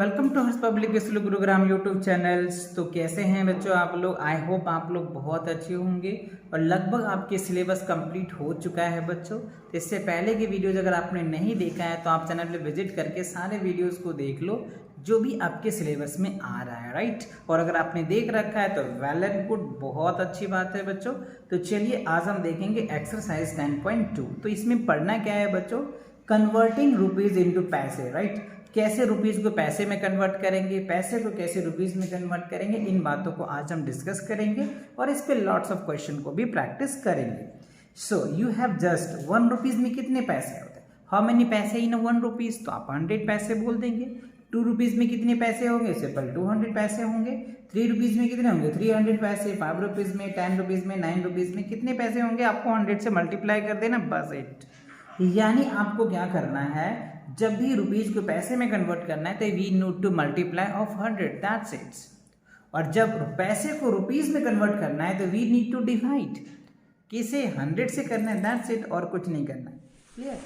Welcome to Harsh public school Gurugram YouTube channels. तो कैसे हैं बच्चों आप लोग? आई होप आप लोग बहुत अच्छे होंगे और लगभग आपके सिलेबस कंप्लीट हो चुका है बच्चों। तो इससे पहले की वीडियोज अगर आपने नहीं देखा है तो आप चैनल पे विजिट करके सारे वीडियोस को देख लो जो भी आपके सिलेबस में आ रहा है, राइट। और अगर आपने देख रखा है तो वेल एंड गुड, बहुत अच्छी बात है बच्चों। तो चलिए आज हम देखेंगे एक्सरसाइज 10.2। तो इसमें पढ़ना क्या है बच्चों? कन्वर्टिंग रुपीज इनटू पैसे, राइट। कैसे रुपीज को पैसे में कन्वर्ट करेंगे, पैसे को कैसे रुपीज में कन्वर्ट करेंगे, इन बातों को आज हम डिस्कस करेंगे और इस पे लॉट्स ऑफ क्वेश्चन को भी प्रैक्टिस करेंगे। So you have just 1 rupees में कितने पैसे होते हैं? हाउ मेनी पैसे इन 1 रुपीज? तो आप 100 पैसे बोल देंगे। 2 रुपीज में कितने पैसे होंगे? सिंपल 200 पैसे होंगे। 3 रुपीज में कितने होंगे? 300 पैसे। 5 रुपीज में, 10 रुपीज में, 9 रुपीज में कितने पैसे होंगे? आपको 100 से मल्टीप्लाई कर देना, बस इट। यानी आपको क्या करना है, जब भी रुपीज को पैसे में कन्वर्ट करना है तो we need to multiply of 100, that's it. और जब पैसे को रुपीज में कन्वर्ट करना है तो वी नीड टू डिवाइड। किसे? 100 से करना है, दैट्स इट, और कुछ नहीं करना है। क्लियर?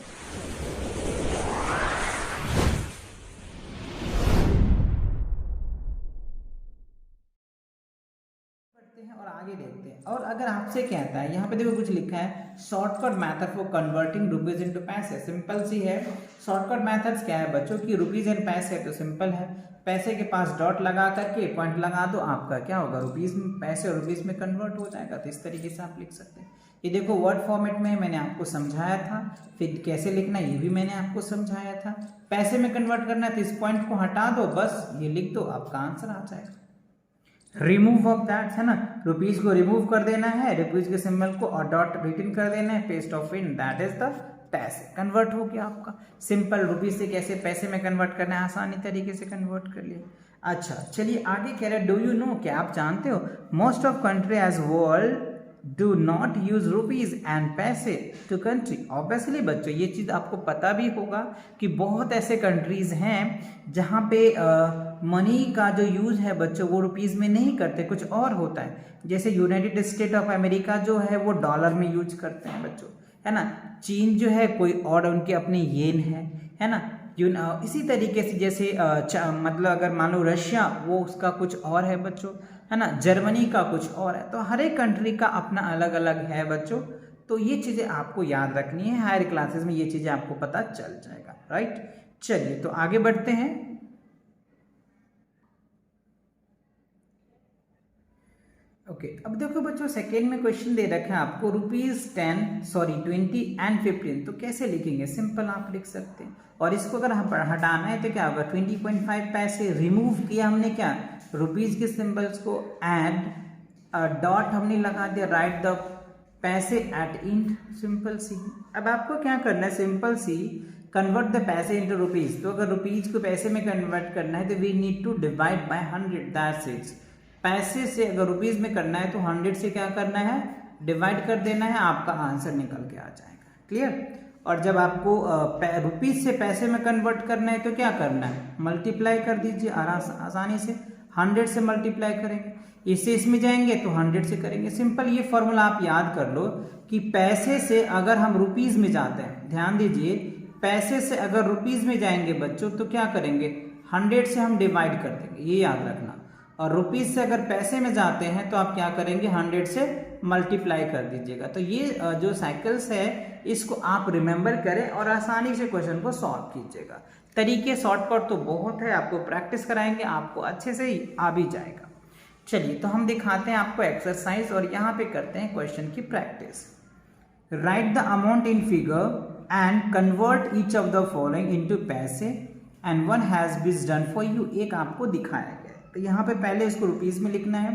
और आगे देखते हैं। और अगर आपसे कहता है, यहाँ पे देखो कुछ लिखा है shortcut method for converting rupees into पैसे, सिंपल सी है। शॉर्टकट मेथड्स क्या है बच्चों की? रुपीज एंड पैसे, तो सिंपल है, पैसे के पास डॉट लगा करके पॉइंट लगा दो, आपका क्या होगा? रुपीज में, पैसे और रुपीज में कन्वर्ट हो जाएगा। तो इस तरीके से आप लिख सकते हैं। ये देखो वर्ड फॉर्मेट में मैंने आपको समझाया था, फिर कैसे लिखना ये भी मैंने आपको समझाया था। पैसे में कन्वर्ट करना है तो इस पॉइंट को हटा दो, बस ये लिख दो, आपका आंसर आ जाएगा। रिमूव ऑफ दैट है ना, रुपीज को रिमूव कर देना है, रुपीज के सिंबल को और डॉट रिटर्न कर देना है, paste of in, that is the पैसे। कन्वर्ट हो गया आपका। सिंपल रुपीज से कैसे पैसे में कन्वर्ट करना है, आसानी तरीके से कन्वर्ट कर लिया। अच्छा चलिए आगे कह रहे हैं, डू यू नो, क्या आप जानते हो, most of country as world do not use rupees and paise to country. Obviously बच्चों ये चीज आपको पता भी होगा कि बहुत ऐसे कंट्रीज हैं जहाँ पे मनी का जो यूज है बच्चों वो रुपीज में नहीं करते, कुछ और होता है। जैसे यूनाइटेड स्टेट ऑफ अमेरिका जो है वो डॉलर में यूज करते हैं बच्चों, है ना। चीन जो है कोई और उनके अपने येन है ना। इसी तरीके से जैसे मतलब अगर मान लो रशिया, वो उसका कुछ और है बच्चों, है ना। जर्मनी का कुछ और है। तो हर एक कंट्री का अपना अलग अलग है बच्चों। तो ये चीज़ें आपको याद रखनी है, हायर क्लासेस में ये चीज़ें आपको पता चल जाएगा, राइट। चलिए तो आगे बढ़ते हैं। ओके अब देखो बच्चों सेकेंड में क्वेश्चन दे रखा है आपको, ₹20 एंड 15। तो कैसे लिखेंगे? सिंपल आप लिख सकते हैं। और इसको अगर हम हटाना है तो क्या होगा? 20.5 पैसे। रिमूव किया हमने क्या? रुपीज के सिंबल्स को, एड डॉट हमने लगा दिया, राइट द पैसे एट इंट, सिंपल सी। अब आपको क्या करना है? सिंपल सी, कन्वर्ट द पैसे इनटू रुपीज। तो अगर रुपीज को पैसे में कन्वर्ट करना है तो we need to divide by 100, that's it. पैसे से अगर रुपीज में करना है तो 100 से क्या करना है? डिवाइड कर देना है, आपका आंसर निकल के आ जाएगा। क्लियर? और जब आपको रुपीज से पैसे में कन्वर्ट करना है तो क्या करना है? मल्टीप्लाई कर दीजिए आसानी से। 100 से मल्टीप्लाई करेंगे, इससे इसमें जाएंगे तो 100 से करेंगे। सिंपल ये फॉर्मूला आप याद कर लो कि पैसे से अगर हम रुपीज में जाते हैं, ध्यान दीजिए, पैसे से अगर रुपीज में जाएंगे बच्चों तो क्या करेंगे? 100 से हम डिवाइड कर देंगे, ये याद रखना। और रुपीज से अगर पैसे में जाते हैं तो आप क्या करेंगे? 100 से मल्टीप्लाई कर दीजिएगा। तो ये जो साइकिल्स है इसको आप रिमेंबर करें और आसानी से क्वेश्चन को सॉल्व कीजिएगा। तरीके शॉर्टकट तो बहुत है, आपको प्रैक्टिस कराएंगे, आपको अच्छे से ही आ भी जाएगा। चलिए तो हम दिखाते हैं आपको एक्सरसाइज और यहाँ पे करते हैं क्वेश्चन की practice. Write the amount in figure and convert each of the following into पैसे and one has been done for you. एक आपको दिखाया गया है। तो यहाँ पे पहले इसको रुपीज में लिखना है,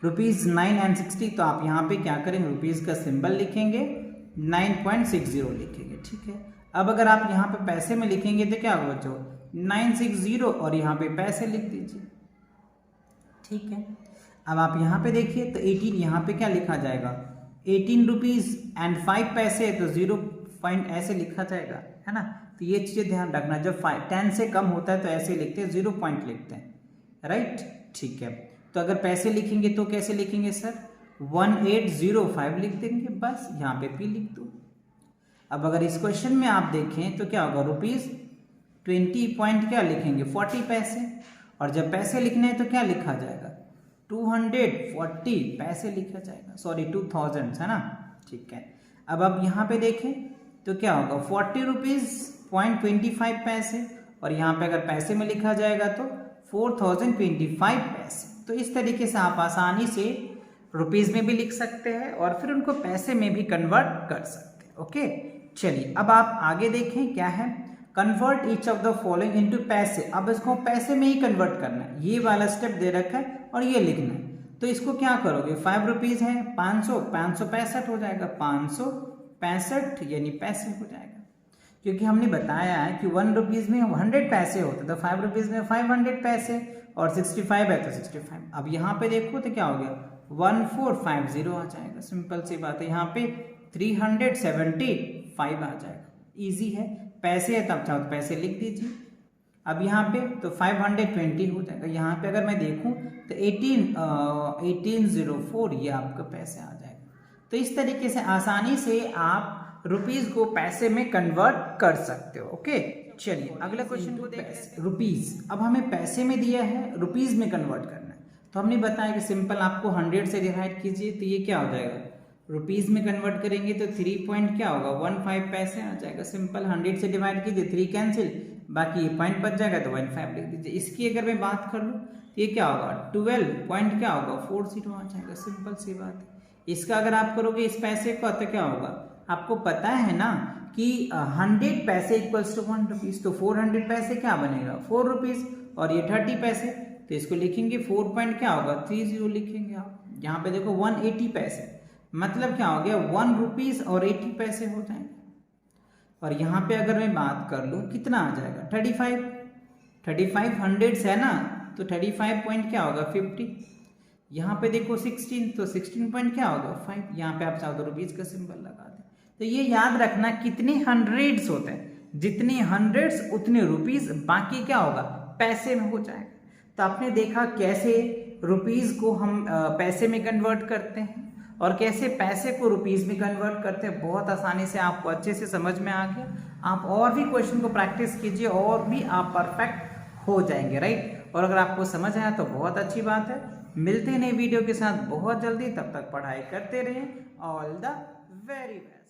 ₹9 एंड 60। तो आप यहाँ पे क्या करेंगे? रुपीज का सिंबल लिखेंगे, 9.60 लिखेंगे, ठीक है। अब अगर आप यहाँ पे पैसे में लिखेंगे तो क्या होगा बच्चों? 960 और यहाँ पे पैसे लिख दीजिए, ठीक है। अब आप यहाँ पे देखिए तो 18 यहाँ पे क्या लिखा जाएगा? 18 रुपीज एंड 5 पैसे, तो 0 पॉइंट ऐसे लिखा जाएगा, है ना। तो ये चीजें ध्यान रखना, जब 10 से कम होता है तो ऐसे लिखते हैं, 0 पॉइंट लिखते हैं, राइट, ठीक है। तो अगर पैसे लिखेंगे तो कैसे लिखेंगे सर? 1805 लिख देंगे, बस यहाँ पे P लिख दो। अब अगर इस क्वेश्चन में आप देखें तो क्या होगा? 20 पॉइंट क्या लिखेंगे 40 पैसे, और जब पैसे लिखने हैं तो क्या लिखा जाएगा 240 पैसे लिखा जाएगा, सॉरी 2000 है ना, ठीक है। अब आप यहाँ पे देखें तो क्या होगा 40 रुपीज़ पॉइंट 25 पैसे, और यहाँ पे अगर पैसे में लिखा जाएगा तो 4025 पैसे। तो इस तरीके से आप आसानी से रुपीज़ में भी लिख सकते हैं और फिर उनको पैसे में भी कन्वर्ट कर सकते हैं। ओके, चलिए अब आप आगे देखें क्या है, convert each of the following into पैसे। अब इसको पैसे में ही कन्वर्ट करना है, ये वाला स्टेप दे रखा है और ये लिखना है। तो इसको क्या करोगे 5 रुपीज़ है 500 565 हो जाएगा, 565 यानी पैसे हो जाएगा, क्योंकि हमने बताया है कि 1 रुपीज़ में 100 पैसे होते, तो 5 रुपीज़ में 500 पैसे, और 65 है तो 65। अब यहाँ पे देखो तो क्या हो गया 1450 आ जाएगा, सिंपल सी बात है। यहाँ पे 375 आ जाएगा, इजी है। पैसे है तब चाहो तो पैसे लिख दीजिए। अब यहाँ पे तो 520 हो जाएगा। यहाँ पे अगर मैं देखूँ तो 1804 ये आपका पैसे आ जाएगा। तो इस तरीके से आसानी से आप रुपीज़ को पैसे में कन्वर्ट कर सकते हो। ओके, चलिए अगला क्वेश्चन को देखते हैं। रुपीज़, अब हमें पैसे में दिया है, रुपीज़ में कन्वर्ट करना है, तो हमने बताया कि सिंपल आपको 100 से डिवाइड कीजिए तो ये क्या हो जाएगा, रुपीज़ में कन्वर्ट करेंगे तो 3 पॉइंट क्या होगा 15 पैसे आ जाएगा। सिंपल 100 से डिवाइड कीजिए, 3 कैंसिल, बाकी ये पॉइंट बच जाएगा तो 15 लिख दीजिए। इसकी अगर मैं बात कर लूँ तो ये क्या होगा 12 पॉइंट क्या होगा 40 आ जाएगा, सिंपल सी बात है। इसका अगर आप करोगे इस पैसे को तो क्या होगा, आपको पता है ना कि 100 पैसे इक्वल्स टू 1 रुपीज़, तो 400 पैसे क्या बनेगा 4 रुपीज़, और ये 30 पैसे, तो इसको लिखेंगे 4 पॉइंट क्या होगा 30 लिखेंगे आप। यहाँ पे देखो 180 पैसे, मतलब क्या हो गया 1 रुपीज़ और 80 पैसे हो जाएंगे। और यहाँ पे अगर मैं बात कर लूँ कितना आ जाएगा 35 100 है ना, तो 35 पॉइंट क्या होगा 50। यहाँ पे देखो 16, तो 16 पॉइंट क्या होगा 5। यहाँ पे आप चाहो तो रुपीज़ का सिंबल लगा दें। तो ये याद रखना कितने हंड्रेड्स होते हैं, जितने हंड्रेड्स उतने रुपीज़, बाकी क्या होगा पैसे में हो जाएगा। तो आपने देखा कैसे रुपीज़ को हम पैसे में कन्वर्ट करते हैं और कैसे पैसे को रुपीज़ में कन्वर्ट करते हैं। बहुत आसानी से आपको अच्छे से समझ में आ गया। आप और भी क्वेश्चन को प्रैक्टिस कीजिए और भी आप परफेक्ट हो जाएंगे, राइट। और अगर आपको समझ आया तो बहुत अच्छी बात है। मिलते हैं नई वीडियो के साथ बहुत जल्दी, तब तक पढ़ाई करते रहें। All the very best.